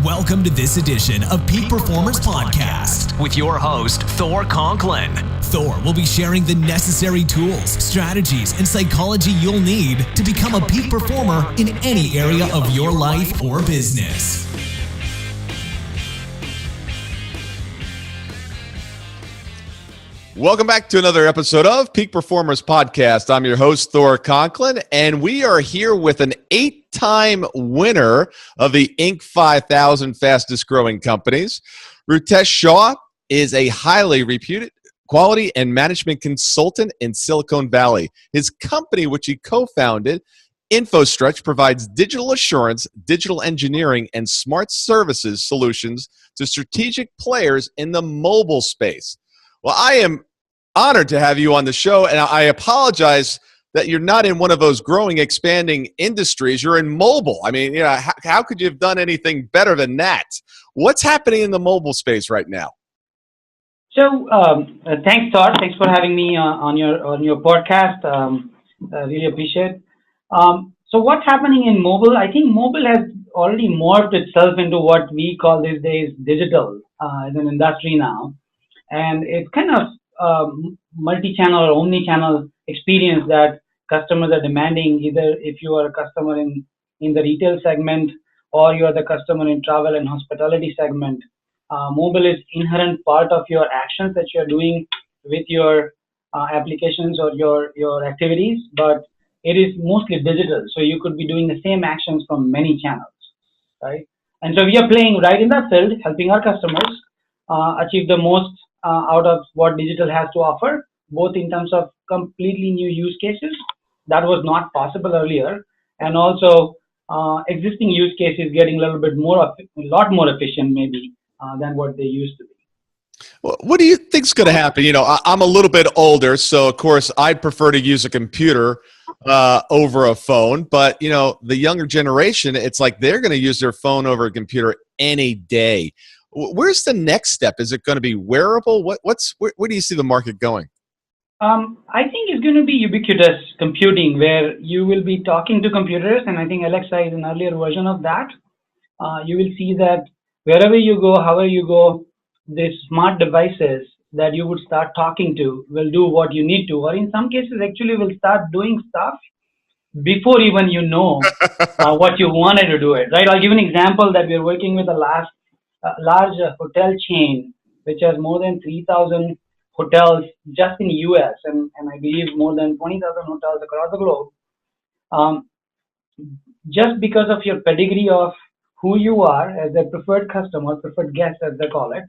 Welcome to this edition of Peak Performers Podcast with your host, Thor Conklin. Thor will be sharing the necessary tools, strategies, and psychology you'll need to become a peak performer in any area of your life or business. Welcome back to another episode of Peak Performers Podcast. I'm your host, Thor Conklin, and we are here with an 8-time winner of the Inc. 5000 Fastest Growing Companies. Rutesh Shah is a highly reputed quality and management consultant in Silicon Valley. His company, which he co-founded, Infostretch, provides digital assurance, digital engineering, and smart services solutions to strategic players in the mobile space. Well, I am honored to have you on the show, and I apologize that you're not in one of those growing, expanding industries. You're in mobile. I mean, how could you have done anything better than that? What's happening in the mobile space right now? So, thanks, Thor. Thanks for having me on your podcast. I really appreciate it. So, what's happening in mobile? I think mobile has already morphed itself into what we call these days digital as an industry now. And it's kind of multi-channel or omni-channel experience that customers are demanding, either if you are a customer in the retail segment or you are the customer in travel and hospitality segment. Mobile is inherent part of your actions that you're doing with your applications or your activities, but it is mostly digital. So you could be doing the same actions from many channels, right? And so we are playing right in that field, helping our customers achieve the most out of what digital has to offer, both in terms of completely new use cases that was not possible earlier, and also existing use cases getting a lot more efficient maybe than what they used to be. Well, what do you think's going to happen? I'm a little bit older, so of course I'd prefer to use a computer over a phone. But the younger generation, it's like they're going to use their phone over a computer any day. Where's the next step? Is it going to be wearable? Where do you see the market going? I think it's going to be ubiquitous computing, where you will be talking to computers, and I think Alexa is an earlier version of that. You will see that wherever you go, however you go, these smart devices that you would start talking to will do what you need to, or in some cases actually will start doing stuff before even what you wanted to do it, right? I'll give an example that we're working with a large hotel chain, which has more than 3,000 hotels just in the US, and I believe more than 20,000 hotels across the globe. Just because of your pedigree of who you are as a preferred customer, preferred guest as they call it,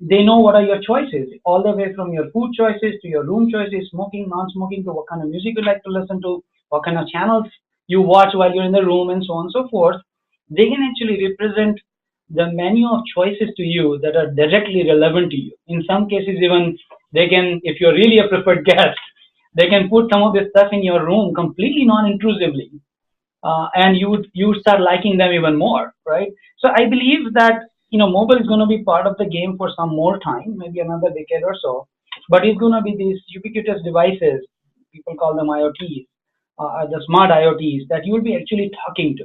they know what are your choices, all the way from your food choices to your room choices, smoking, non-smoking, to what kind of music you like to listen to, what kind of channels you watch while you're in the room, and so on and so forth. They can actually represent the menu of choices to you that are directly relevant to you. In some cases, even they can, if you're really a preferred guest, they can put some of this stuff in your room completely non-intrusively, and you would start liking them even more, right? So I believe that mobile is going to be part of the game for some more time, maybe another decade or so. But it's going to be these ubiquitous devices, people call them IoTs, the smart IoTs that you will be actually talking to,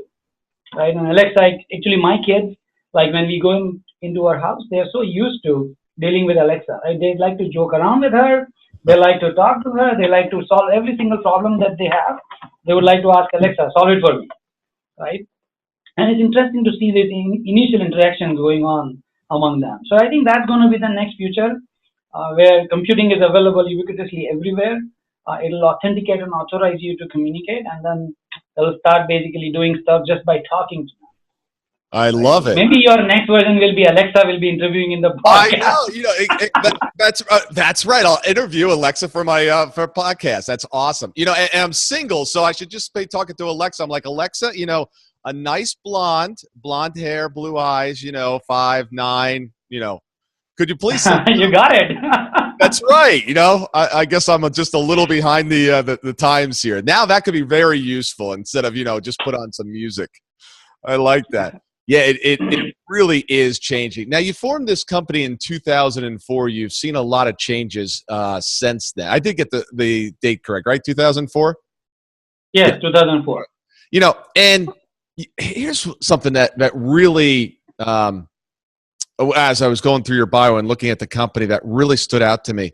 right? And Alexa, actually, my kids, like when we go into our house, they are so used to dealing with Alexa, right? They like to joke around with her. They like to talk to her. They like to solve every single problem that they have. They would like to ask Alexa, solve it for me, right? And it's interesting to see these initial interactions going on among them. So I think that's going to be the next future, where computing is available ubiquitously everywhere. It'll authenticate and authorize you to communicate, and then it'll start basically doing stuff just by talking to them. I love it. Maybe your next version will be Alexa will be interviewing in the podcast. I know. That's right. I'll interview Alexa for my for podcast. That's awesome. And I'm single, so I should just be talking to Alexa. I'm like, Alexa, a nice blonde hair, blue eyes, 5'9", could you please? You got it. That's right. I guess I'm just a little behind the times here. Now that could be very useful instead of, just put on some music. I like that. Yeah, it really is changing. Now, you formed this company in 2004. You've seen a lot of changes since then. I did get the date correct, right? 2004? Yes, 2004. And Here's something that really, as I was going through your bio and looking at the company, that really stood out to me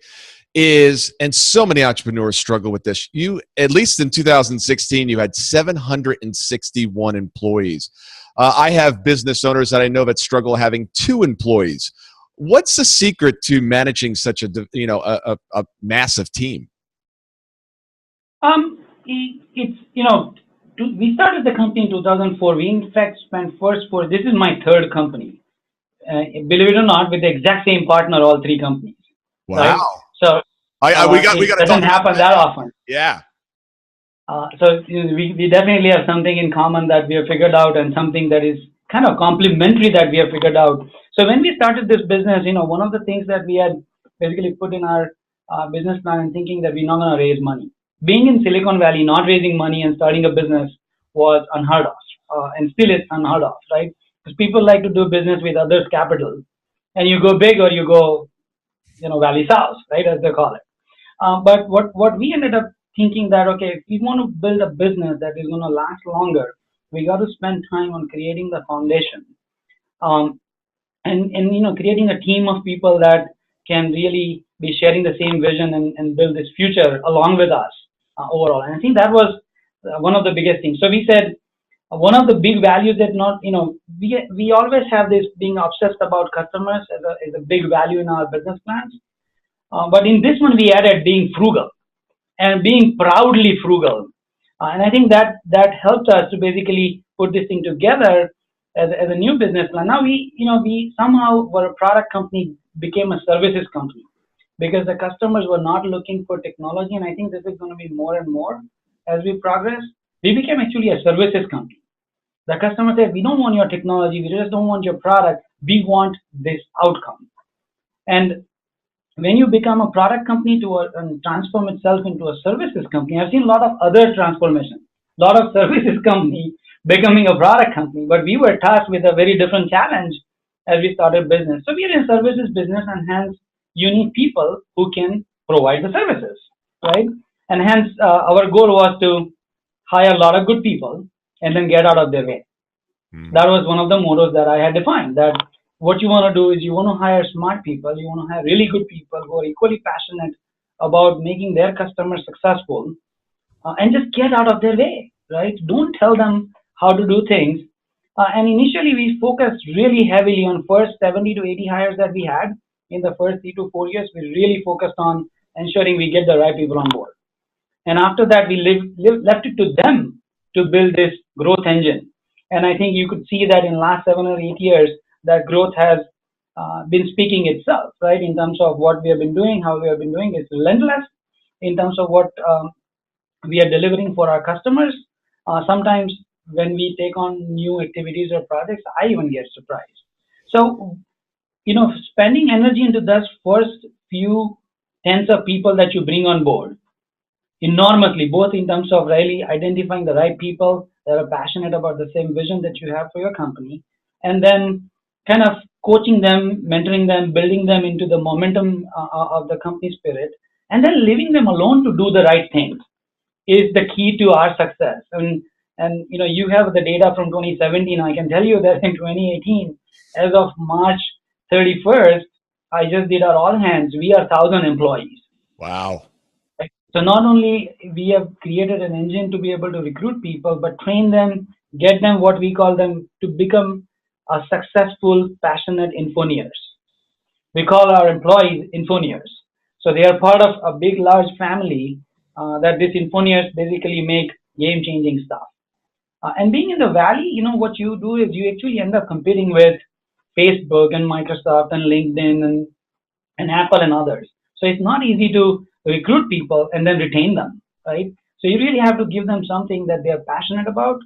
is, and so many entrepreneurs struggle with this, you, at least in 2016, you had 761 employees. I have business owners that I know that struggle having 2 employees. What's the secret to managing such a massive team? It's, we started the company in 2004. We in fact spent this is my 3rd company. Believe it or not, with the exact same partner, all 3 companies. Wow. Right? So we got it doesn't happen that often. Yeah. So we definitely have something in common that we have figured out, and something that is kind of complementary that we have figured out. So when we started this business, one of the things that we had basically put in our business plan and thinking that we're not going to raise money. Being in Silicon Valley, not raising money and starting a business was unheard of, and still is unheard of, right? Because people like to do business with others' capital, and you go big or you go, Valley South, right, as they call it. But what we ended up thinking that, okay, if we want to build a business that is going to last longer, we got to spend time on creating the foundation, and creating a team of people that can really be sharing the same vision and build this future along with us overall. And I think that was one of the biggest things. So we said one of the big values that we always have this being obsessed about customers as a big value in our business plans. But in this one, we added being frugal and being proudly frugal. And I think that helped us to basically put this thing together as a new business plan. Now we somehow were a product company, became a services company, because the customers were not looking for technology. And I think this is going to be more and more as we progress. We became actually a services company. The customer said, we don't want your technology, we just don't want your product, we want this outcome. And when you become a product company and transform itself into a services company, I've seen a lot of other transformations, a lot of services company becoming a product company, but we were tasked with a very different challenge as we started business. So we are in services business, and hence you need people who can provide the services, right? And hence our goal was to hire a lot of good people and then get out of their way. That was one of the mottos that I had defined, that what you want to do is you want to hire smart people, you want to hire really good people who are equally passionate about making their customers successful, and just get out of their way, right? Don't tell them how to do things. And initially we focused really heavily on first 70 to 80 hires that we had in the first 3 to 4 years. We really focused on ensuring we get the right people on board. And after that, we left it to them to build this growth engine. And I think you could see that in last 7 or 8 years, that growth has been speaking itself, right? In terms of what we have been doing, how we have been doing, it's relentless in terms of what we are delivering for our customers. Sometimes when we take on new activities or projects, I even get surprised. So, spending energy into those first few tens of people that you bring on board enormously, both in terms of really identifying the right people that are passionate about the same vision that you have for your company, and then kind of coaching them, mentoring them, building them into the momentum of the company spirit, and then leaving them alone to do the right things is the key to our success. And you have the data from 2017. I can tell you that in 2018, as of March 31st, I just did our all hands. We are 1,000 employees. Wow. So not only we have created an engine to be able to recruit people, but train them, get them what we call them to become a successful, passionate Infoniers. We call our employees Infoniers. So they are part of a big, large family that these Infoniers basically make game-changing stuff. And being in the Valley, what you do is you actually end up competing with Facebook and Microsoft and LinkedIn and Apple and others. So it's not easy to recruit people and then retain them, right? So you really have to give them something that they're passionate about,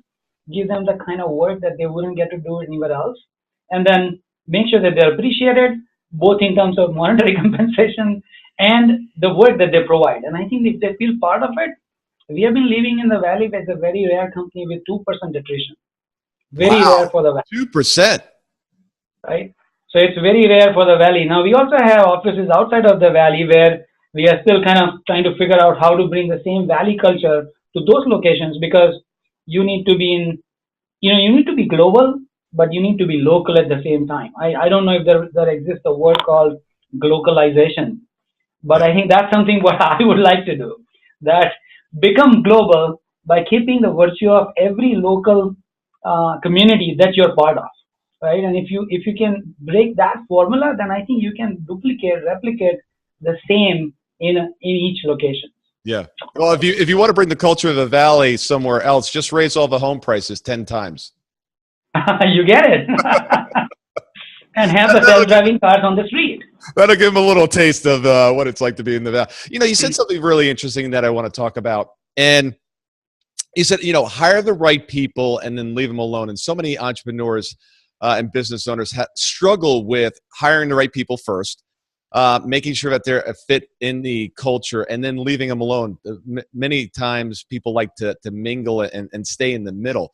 give them the kind of work that they wouldn't get to do anywhere else, and then make sure that they're appreciated, both in terms of monetary compensation and the work that they provide. And I think if they feel part of it, we have been living in the Valley with a very rare company with 2% attrition. Very rare for the Valley. 2%. Right? So it's very rare for the Valley. Now, we also have offices outside of the Valley where we are still kind of trying to figure out how to bring the same Valley culture to those locations, because you need to be in you need to be global, but you need to be local at the same time. I don't know if there exists a word called globalization, but I think that's something what I would like to do. That become global by keeping the virtue of every local community that you're part of, right? And if you can break that formula, then I think you can replicate the same in each location. Yeah. Well, if you want to bring the culture of the Valley somewhere else, just raise all the home prices 10 times. You get it. And have the self-driving cars on the street. That'll give them a little taste of what it's like to be in the Valley. You said something really interesting that I want to talk about. And you said, hire the right people and then leave them alone. And so many entrepreneurs and business owners struggle with hiring the right people first, making sure that they're a fit in the culture, and then leaving them alone. Many times people like to mingle and stay in the middle.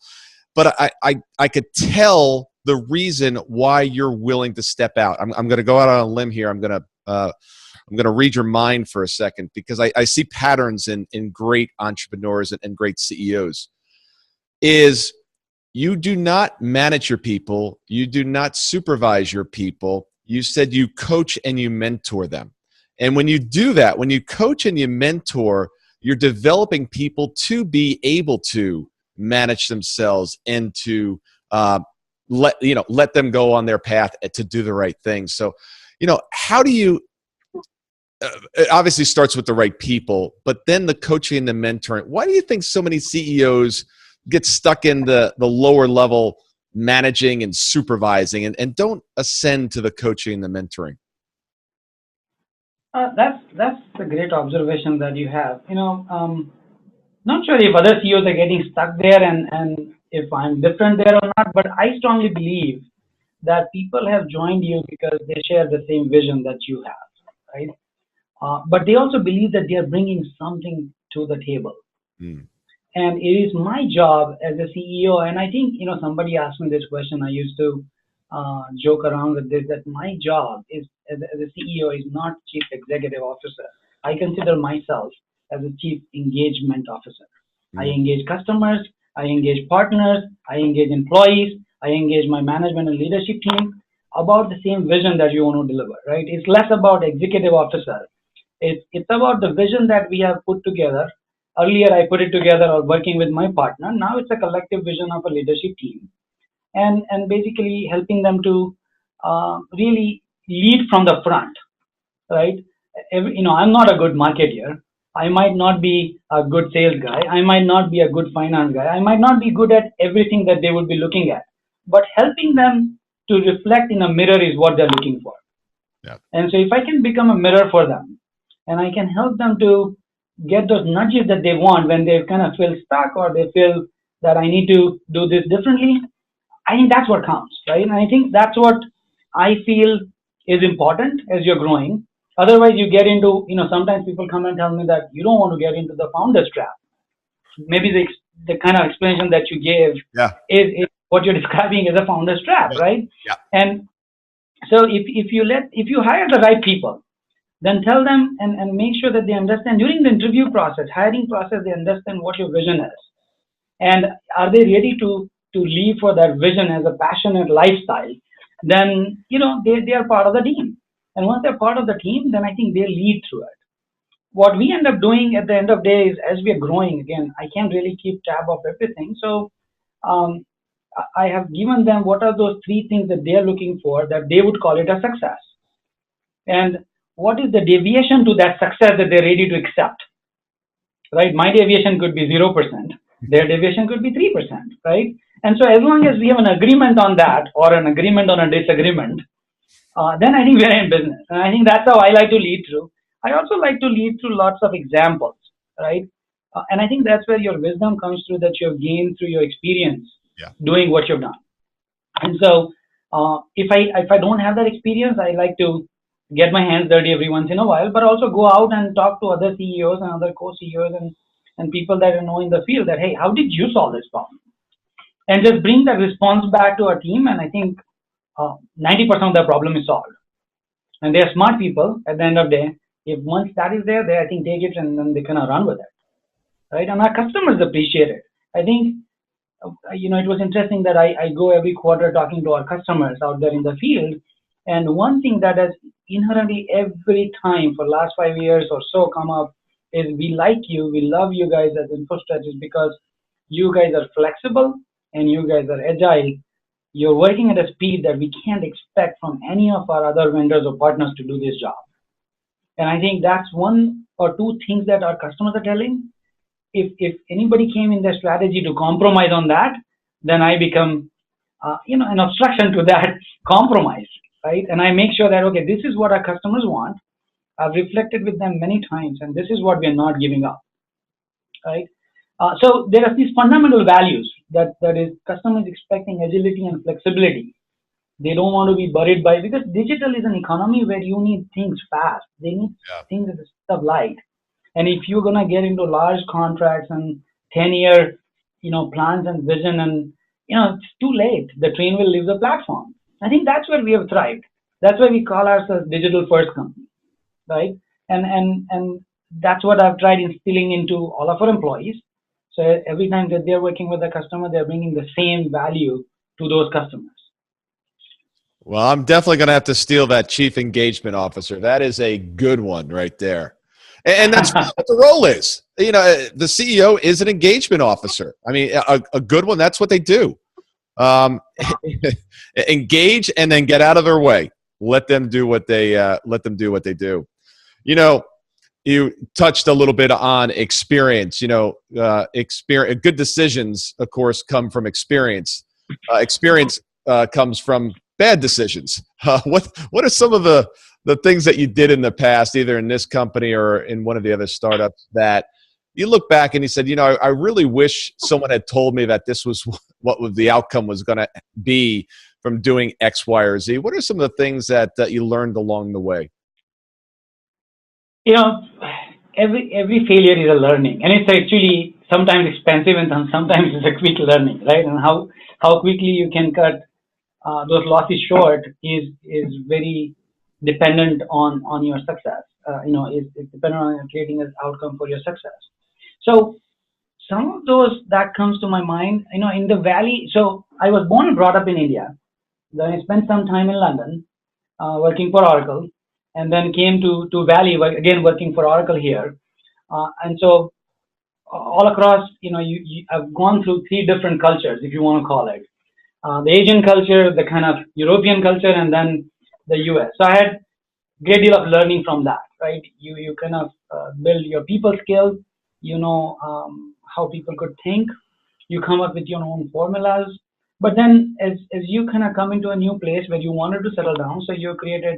But I could tell the reason why you're willing to step out. I'm going to go out on a limb here. I'm going to read your mind for a second, because I see patterns in great entrepreneurs and great CEOs. Is you do not manage your people. You do not supervise your people. You said you coach and you mentor them. And when you do that, when you coach and you mentor, you're developing people to be able to manage themselves and to let them go on their path to do the right thing. So, how do you? It obviously starts with the right people, but then the coaching and the mentoring. Why do you think so many CEOs get stuck in the lower level managing and supervising and don't ascend to the coaching and the mentoring? That's a great observation that you have. Not sure if other CEOs are getting stuck there and if I'm different there or not, but I strongly believe that people have joined you because they share the same vision that you have, right? But they also believe that they are bringing something to the table. Mm. And it is my job as a CEO, and I think, somebody asked me this question. I used to joke around with this, that my job is as a CEO is not Chief Executive Officer. I consider myself as a Chief Engagement Officer. Mm. I engage customers, I engage partners, I engage employees, I engage my management and leadership team about the same vision that you want to deliver, right? It's less about executive officer. It's about the vision that we have put together. Earlier, I put it together or working with my partner. Now it's a collective vision of a leadership team, and basically helping them to really lead from the front, right? I'm not a good marketer. I might not be a good sales guy. I might not be a good finance guy. I might not be good at everything that they would be looking at. But helping them to reflect in a mirror is what they're looking for. Yeah. And so if I can become a mirror for them, and I can help them to get those nudges that they want when they kind of feel stuck or they feel that I need to do this differently, I think that's what counts, right? And I think that's what I feel is important as you're growing. Otherwise, you get into, sometimes people come and tell me that you don't want to get into the founder's trap. Maybe the kind of explanation that you gave is what you're describing as a founder's trap, right? Yeah. And so if you hire the right people, then tell them and make sure that they understand during the interview process, hiring process, they understand what your vision is. And are they ready to live for that vision as a passionate lifestyle? Then, they are part of the team. And once they're part of the team, then I think they lead through it. What we end up doing at the end of the day is, as we are growing, again, I can't really keep tab of everything. So I have given them what are those 3 things that they're looking for that they would call it a success. And what is the deviation to that success that they're ready to accept, right? My deviation could be 0%. Their deviation could be 3%, right? And so as long as we have an agreement on that or an agreement on a disagreement, then I think we're in business. And I think that's how I like to lead through. I also like to lead through lots of examples, right? And I think that's where your wisdom comes through, that you've gained through your experience doing what you've done. And so if I don't have that experience, I like to get my hands dirty every once in a while, but also go out and talk to other CEOs and other co-CEOs and people that know in the field that, hey, how did you solve this problem? And just bring that response back to our team, and I think 90% of the problem is solved. And they're smart people at the end of the day. If once that is there, they, I think, take it and then they kind of run with it, right? And our customers appreciate it. I think it was interesting that I go every quarter talking to our customers out there in the field. And one thing that has inherently every time for last 5 years or so come up is we like you, we love you guys as Infostretch is because you guys are flexible and you guys are agile. You're working at a speed that we can't expect from any of our other vendors or partners to do this job. And I think that's one or two things that our customers are telling. If anybody came in their strategy to compromise on that, then I become, an obstruction to that compromise, right? And I make sure that, okay, this is what our customers want. I've reflected with them many times, and this is what we're not giving up, right? So there are these fundamental values that is customers expecting agility and flexibility. They don't want to be buried by, because digital is an economy where you need things fast. They need things at the speed of light. And if you're going to get into large contracts and 10-year, plans and vision and, it's too late. The train will leave the platform. I think that's where we have thrived. That's why we call ourselves digital first company, right? And that's what I've tried instilling into all of our employees. So every time that they're working with a customer, they're bringing the same value to those customers. Well, I'm definitely going to have to steal that chief engagement officer. That is a good one right there. And that's what the role is. The CEO is an engagement officer. I mean, a good one, that's what they do. Engage and then get out of their way. Let them do what they do. You touched a little bit on experience. Experience. Good decisions, of course, come from experience. Experience comes from bad decisions. What are some of the things that you did in the past, either in this company or in one of the other startups, that you look back and you said, I really wish someone had told me that this was what the outcome was going to be from doing X, Y, or Z? What are some of the things that you learned along the way? Every failure is a learning, and it's actually sometimes expensive and sometimes it's a quick learning, right? And how quickly you can cut those losses short is very dependent on your success. It's dependent on creating an outcome for your success. So some of those that comes to my mind, in the Valley. So I was born and brought up in India. Then I spent some time in London working for Oracle, and then came to Valley again working for Oracle here. And so all across, I've gone through 3 different cultures, if you want to call it. The Asian culture, the kind of European culture, and then the US. So I had a great deal of learning from that, right? You kind of build your people skills, how people could think. You come up with your own formulas. But then as you kind of come into a new place where you wanted to settle down, so you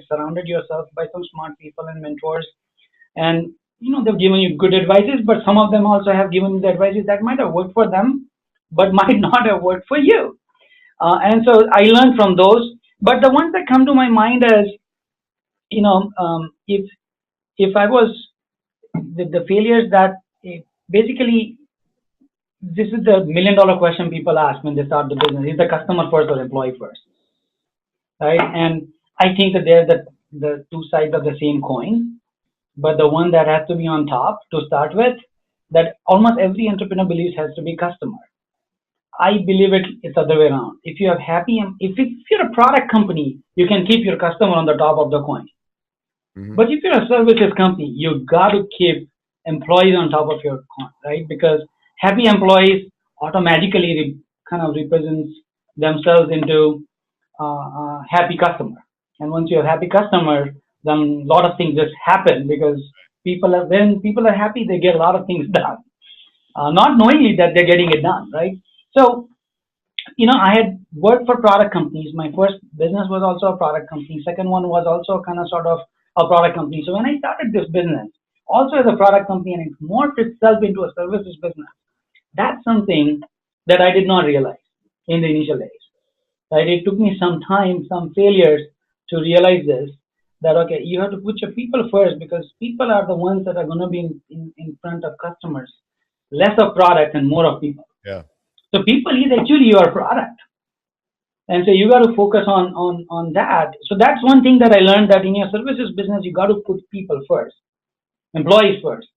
surrounded yourself by some smart people and mentors. And, they've given you good advices, but some of them also have given you the advices that might have worked for them, but might not have worked for you. And so I learned from those. But the ones that come to my mind is, if I was the failures that basically, this is the $1 million question people ask when they start the business: is the customer first or employee first, right? And I think that they're the two sides of the same coin, but the one that has to be on top to start with, that almost every entrepreneur believes has to be customer. I believe it's the other way around. If you are happy, if you're a product company, you can keep your customer on the top of the coin. Mm-hmm. But if you're a services company, you got to keep employees on top of your coin, right? Because happy employees automatically kind of represents themselves into happy customer. And once you have happy customer, then a lot of things just happen, because when people are happy, they get a lot of things done, not knowingly that they're getting it done, right? So, I had worked for product companies. My first business was also a product company. Second one was also kind of sort of a product company. So when I started this business, also as a product company, and it morphed itself into a services business, that's something that I did not realize in the initial days. Right? It took me some time, some failures to realize this, that, okay, you have to put your people first, because people are the ones that are going to be in front of customers. Less of product and more of people. Yeah. So people is actually your product. And so you got to focus on that. So that's one thing that I learned, that in your services business, you got to put people first, employees first,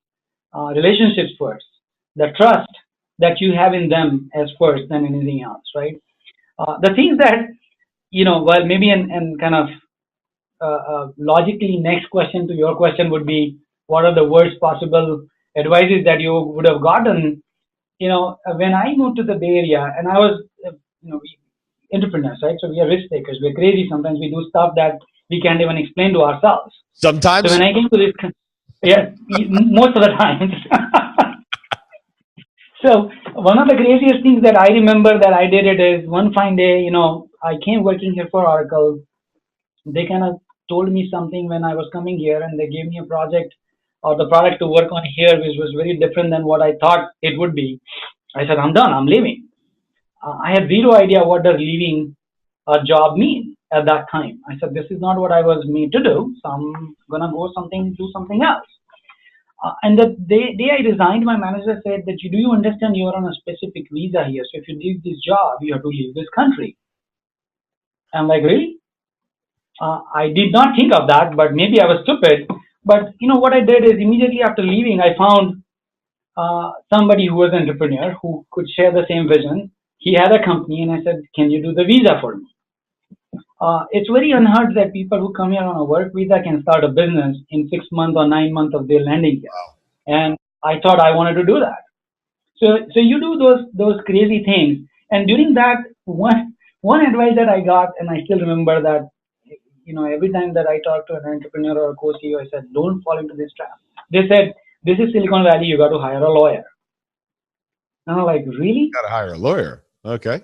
relationships first, the trust, that you have in them as first than anything else, right? The things that, well, maybe and kind of logically next question to your question would be, what are the worst possible advices that you would have gotten? When I moved to the Bay Area, and I was, entrepreneurs, right? So we are risk takers. We're crazy. Sometimes we do stuff that we can't even explain to ourselves. Sometimes. So when I came to this, yeah, most of the time. So one of the craziest things that I remember that I did it is one fine day, I came working here for Oracle. They kind of told me something when I was coming here, and they gave me a project or the product to work on here, which was very different than what I thought it would be. I said, I'm done. I'm leaving. I had zero idea what does leaving a job mean at that time. I said, this is not what I was made to do, so I'm going to do something else. And the day I resigned, my manager said that, do you understand you're on a specific visa here? So if you leave this job, you have to leave this country. I'm like, really? I did not think of that, but maybe I was stupid. But what I did is immediately after leaving, I found somebody who was an entrepreneur who could share the same vision. He had a company, and I said, can you do the visa for me? It's very unheard that people who come here on a work visa can start a business in 6 months or 9 months of their landing here. Wow. And I thought I wanted to do that. So you do those crazy things. And during that, one advice that I got, and I still remember that, every time that I talk to an entrepreneur or a co-CEO, I said, don't fall into this trap. They said, this is Silicon Valley, you got to hire a lawyer. And I'm like, really? Got to hire a lawyer. Okay.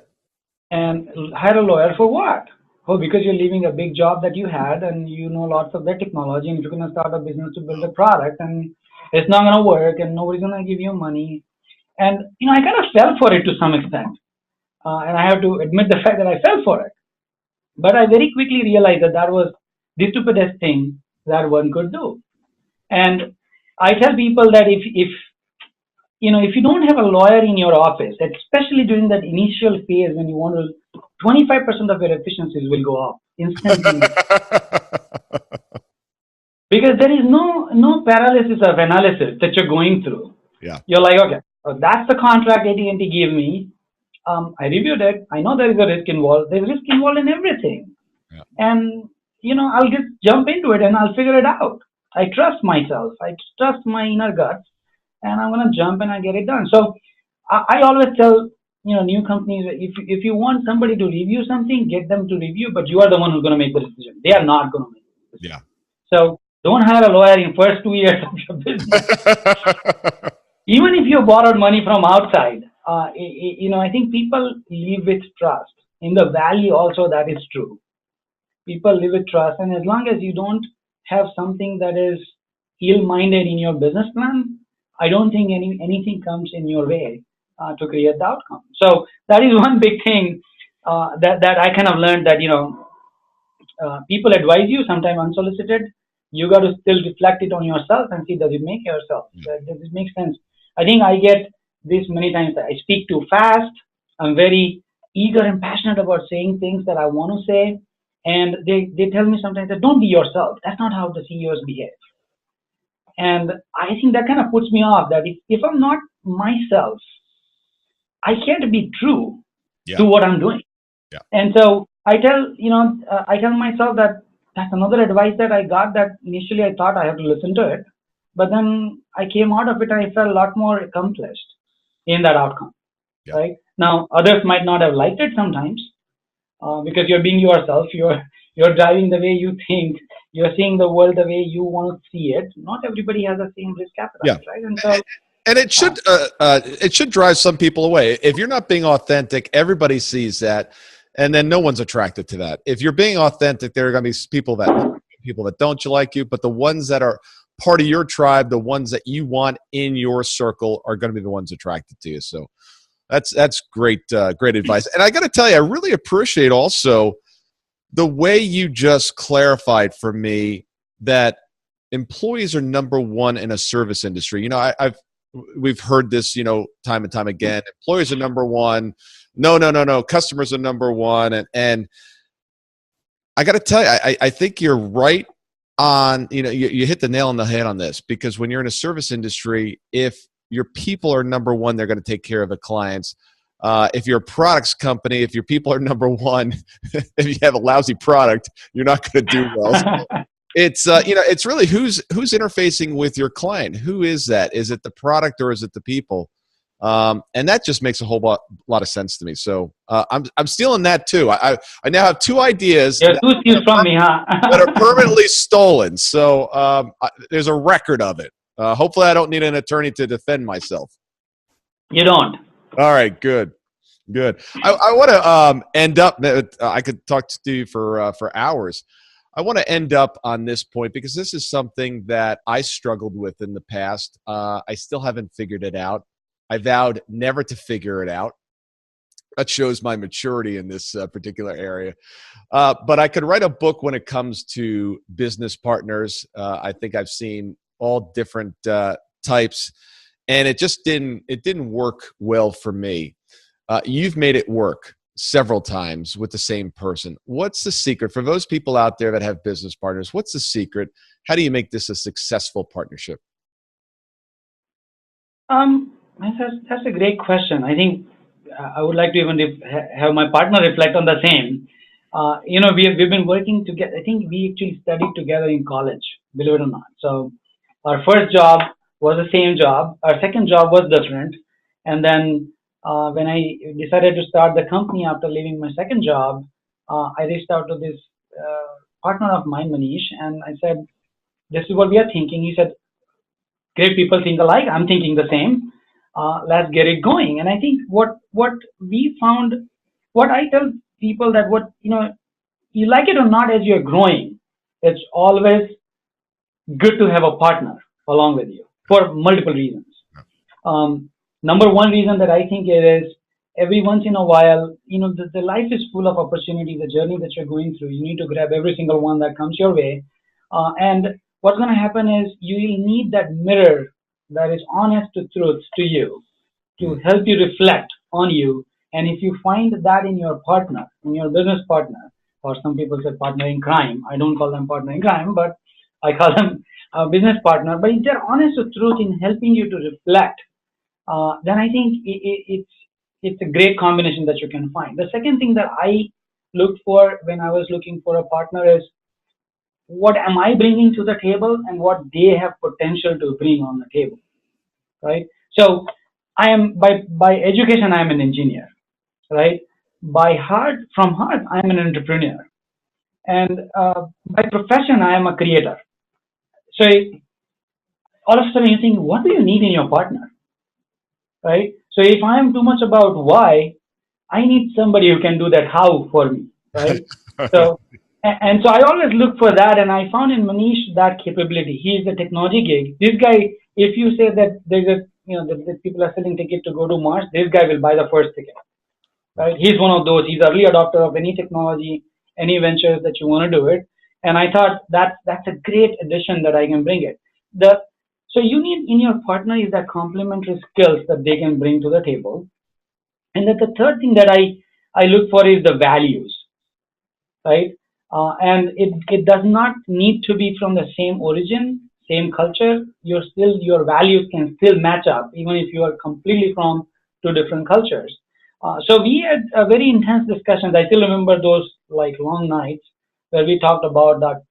And hire a lawyer for what? Oh, because you're leaving a big job that you had, and you know lots of their technology, and you're going to start a business to build a product, and it's not going to work, and nobody's going to give you money. And, I kind of fell for it to some extent. And I have to admit the fact that I fell for it. But I very quickly realized that was the stupidest thing that one could do. And I tell people that if you don't have a lawyer in your office, especially during that initial phase when you want to, 25% of your efficiencies will go up instantly. Because there is no paralysis of analysis that you're going through. Yeah. You're like, okay, so that's the contract AT&T gave me. I reviewed it. I know there is a risk involved. There's risk involved in everything. Yeah. And, I'll just jump into it and I'll figure it out. I trust myself. I trust my inner guts. And I'm going to jump and I get it done. So I always tell, new companies, if you want somebody to review something, get them to review, but you are the one who's going to make the decision. They are not going to make the decision. Yeah. So don't hire a lawyer in first 2 years of your business. Even if you borrowed money from outside, I think people live with trust. In the valley also that is true. People live with trust. And as long as you don't have something that is ill-minded in your business plan, I don't think anything comes in your way to create the outcome. So that is one big thing that I kind of learned, that, people advise you, sometimes unsolicited. You got to still reflect it on yourself and see, does it make yourself? Does it make sense? I think I get this many times that I speak too fast. I'm very eager and passionate about saying things that I want to say. And they tell me sometimes that don't be yourself. That's not how the CEOs behave. And I think that kind of puts me off, that if I'm not myself, I can't be true to what I'm doing. Yeah. And so I tell myself that that's another advice that I got, that initially I thought I have to listen to it. But then I came out of it and I felt a lot more accomplished in that outcome. Yeah. Right? Now, others might not have liked it sometimes because you're being yourself. You're driving the way you think. You're seeing the world the way you want to see it. Not everybody has the same risk appetite, right? And so, and it should drive some people away. If you're not being authentic, everybody sees that, and then no one's attracted to that. If you're being authentic, there are going to be people that don't like you, but the ones that are part of your tribe, the ones that you want in your circle, are going to be the ones attracted to you. So that's great advice. And I got to tell you, I really appreciate also the way you just clarified for me that employees are number one in a service industry. We've heard this, time and time again. Employees are number one. No. Customers are number one. And I got to tell you, I think you're right on, you hit the nail on the head on this, because when you're in a service industry, if your people are number one, they're going to take care of the clients. If you're a products company, if your people are number one, if you have a lousy product, you're not going to do well. So it's it's really who's interfacing with your client. Who is that? Is it the product or is it the people? And that just makes a whole lot of sense to me. So I'm stealing that too. I now have two ideas You're two steals from me, huh? that are permanently stolen. So there's a record of it. Hopefully I don't need an attorney to defend myself. You don't. All right, good. I want to end up. I could talk to you for hours. I want to end up on this point because this is something that I struggled with in the past. I still haven't figured it out. I vowed never to figure it out. That shows my maturity in this particular area. But I could write a book when it comes to business partners. I think I've seen all different types, and it just didn't work well for me. You've made it work several times with the same person. What's the secret for those people out there that have business partners? What's the secret? How do you make this a successful partnership? That's a great question. I think I would like to even have my partner reflect on the same. We've been working together. I think we actually studied together in college, believe it or not. So our first job was the same job. Our second job was different. And then when I decided to start the company after leaving my second job, I reached out to this partner of mine, Manish, and I said, "This is what we are thinking." He said, "Great, people think alike. I'm thinking the same. Let's get it going." And I think what we found, what I tell people that you like it or not, as you're growing, it's always good to have a partner along with you for multiple reasons. Number one reason that I think it is, every once in a while, the life is full of opportunity, the journey that you're going through. You need to grab every single one that comes your way. And what's going to happen is you will need that mirror that is honest to truth to you to help you reflect on you. And if you find that in your partner, in your business partner, or some people say partner in crime, I don't call them partner in crime, but I call them a business partner. But if they're honest to truth in helping you to reflect, then I think it's a great combination that you can find. The second thing that I looked for when I was looking for a partner is, what am I bringing to the table and what they have potential to bring on the table, right? So I am, by education, I am an engineer, right? From heart, I am an entrepreneur. And by profession, I am a creator. So all of a sudden you think, what do you need in your partner, right? So if I am too much about why, I need somebody who can do that how for me, right? So I always look for that, and I found in Manish that capability. He is a technology geek. This guy, if you say that that people are selling ticket to go to Mars, this guy will buy the first ticket, right? He's one of those. He's early adopter of any technology, any ventures that you want to do it. And I thought that's a great addition that I can bring it. So you need in your partner is that complementary skills that they can bring to the table. And then the third thing that I look for is the values, right? And it does not need to be from the same origin, same culture. Your values can still match up, even if you are completely from two different cultures. So we had a very intense discussions. I still remember those long nights where we talked about that.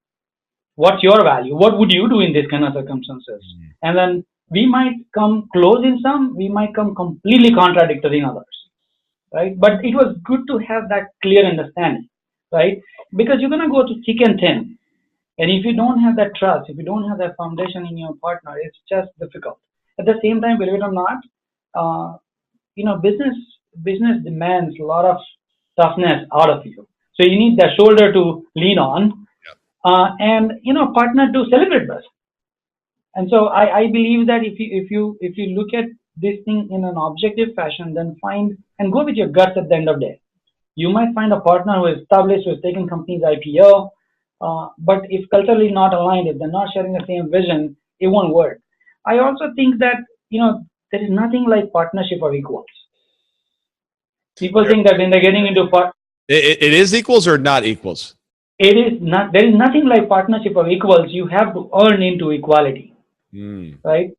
What's your value? What would you do in this kind of circumstances? Mm-hmm. And then we might come close in some, we might come completely contradictory in others, right? But it was good to have that clear understanding, right? Because you're going to go to thick and thin. And if you don't have that trust, if you don't have that foundation in your partner, it's just difficult. At the same time, believe it or not, business demands a lot of toughness out of you. So you need that shoulder to lean on. And partner to celebrate with. And so I believe that if you look at this thing in an objective fashion, then find and go with your guts at the end of the day. You might find a partner who is established, who has taken company's IPO, but if culturally not aligned, if they're not sharing the same vision, it won't work. I also think that there is nothing like partnership of equals. People think that when they're getting into it is equals or not equals. It is not. There is nothing like partnership of equals. You have to earn into equality, right?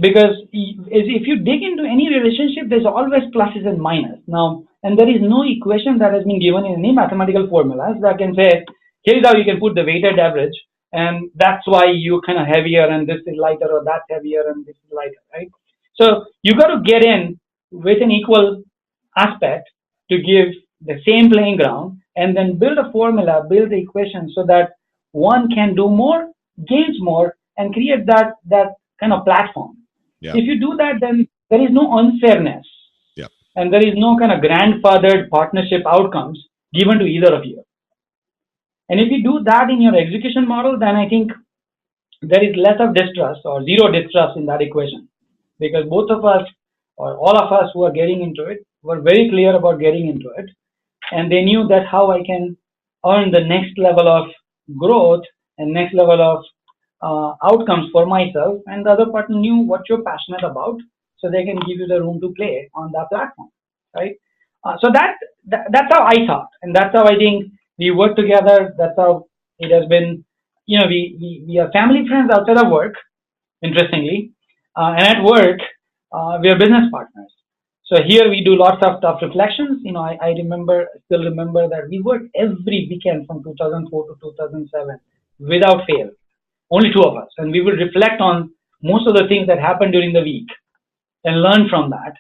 because if you dig into any relationship, there's always pluses and minuses. Now, and there is no equation that has been given in any mathematical formulas that can say, here's how you can put the weighted average, and that's why you kind of heavier and this is lighter, or that's heavier and this is lighter, right? So you got to get in with an equal aspect to give the same playing ground, and then build a formula, build the equation so that one can do more, gains more, and create that kind of platform. Yeah. If you do that, then there is no unfairness. Yeah. And there is no kind of grandfathered partnership outcomes given to either of you. And if you do that in your execution model, then I think there is less of distrust or zero distrust in that equation, because both of us or all of us who are getting into it were very clear about getting into it, and they knew that how I can earn the next level of growth and next level of outcomes for myself, and the other partner knew what you're passionate about, so they can give you the room to play on that platform, right? So that's how I thought, and that's how I think we work together. That's how it has been. You know, we are family friends outside of work, interestingly, and at work we are business partners. So here we do lots of tough reflections. You know, I still remember that we worked every weekend from 2004 to 2007 without fail. Only two of us, and we will reflect on most of the things that happened during the week and learn from that,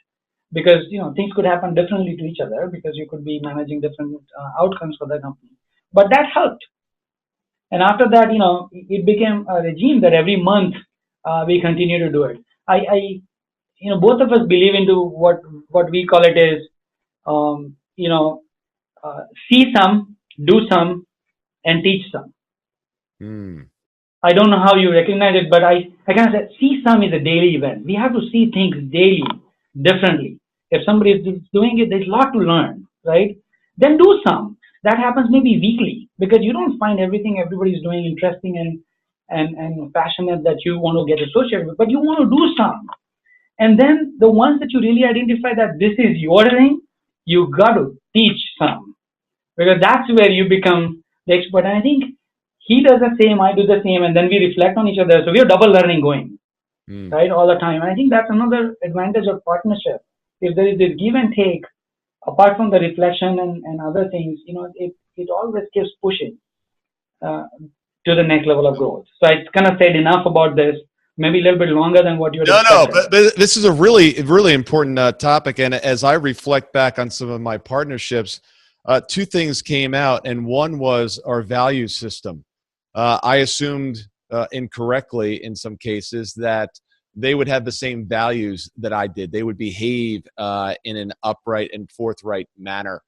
because you know things could happen differently to each other, because you could be managing different outcomes for the company. But that helped, and after that, you know, it became a regime that every month we continue to do it. You know, both of us believe into what we call it is, you know, see some, do some, and teach some. I don't know how you recognize it, but I kind of said, see some is a daily event. We have to see things daily, differently. If somebody is doing it, there's a lot to learn, right? Then do some. That happens maybe weekly, because you don't find everything everybody's doing interesting and passionate that you want to get associated with, but you want to do some. And then the ones that you really identify that this is your thing, you got to teach some, because that's where you become the expert. And I think he does the same, I do the same, and then we reflect on each other. So we have double learning going, right, all the time. And I think that's another advantage of partnership. If there is this give and take, apart from the reflection and other things, you know, it always keeps pushing to the next level of growth. So I kind of said enough about this, maybe a little bit longer than what you had expected. No, but this is a really, really important topic. And as I reflect back on some of my partnerships, two things came out, and one was our value system. I assumed incorrectly in some cases that they would have the same values that I did. They would behave in an upright and forthright manner.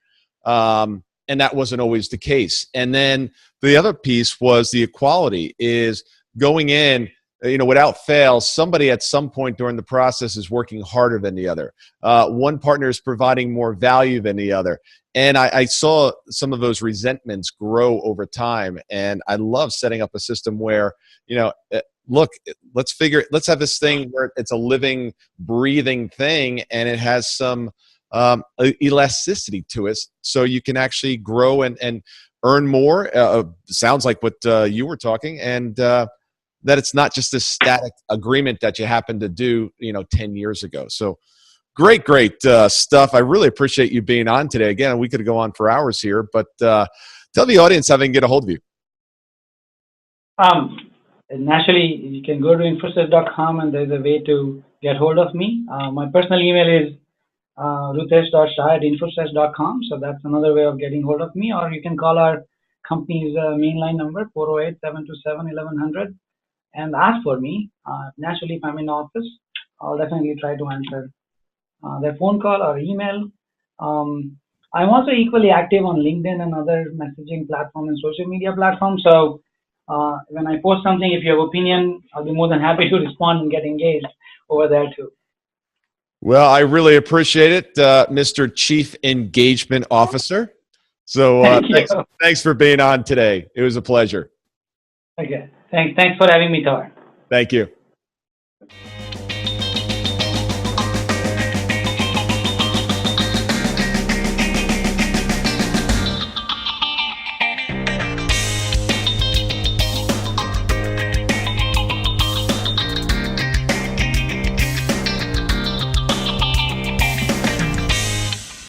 And that wasn't always the case. And then the other piece was the equality, is going in, you know, without fail, somebody at some point during the process is working harder than the other. One partner is providing more value than the other. And I saw some of those resentments grow over time. And I love setting up a system where, you know, look, let's have this thing where it's a living, breathing thing, and it has some elasticity to it, so you can actually grow and earn more. Sounds like what you were talking, and that it's not just this static agreement that you happened to do, you know, 10 years ago. So great stuff. I really appreciate you being on today. Again, we could go on for hours here, but tell the audience how they can get a hold of you. Naturally, you can go to Infostretch.com, and there's a way to get hold of me. My personal email is Rutesh.Shah@Infostretch.com. So that's another way of getting hold of me. Or you can call our company's mainline number, 408-727-1100, and ask for me. Naturally, if I'm in office, I'll definitely try to answer their phone call or email. I'm also equally active on LinkedIn and other messaging platforms and social media platforms. So when I post something, if you have opinion, I'll be more than happy to respond and get engaged over there too. Well, I really appreciate it, Mr. Chief Engagement Officer. So thanks for being on today. It was a pleasure. Okay. Thanks for having me, Thor. Thank you.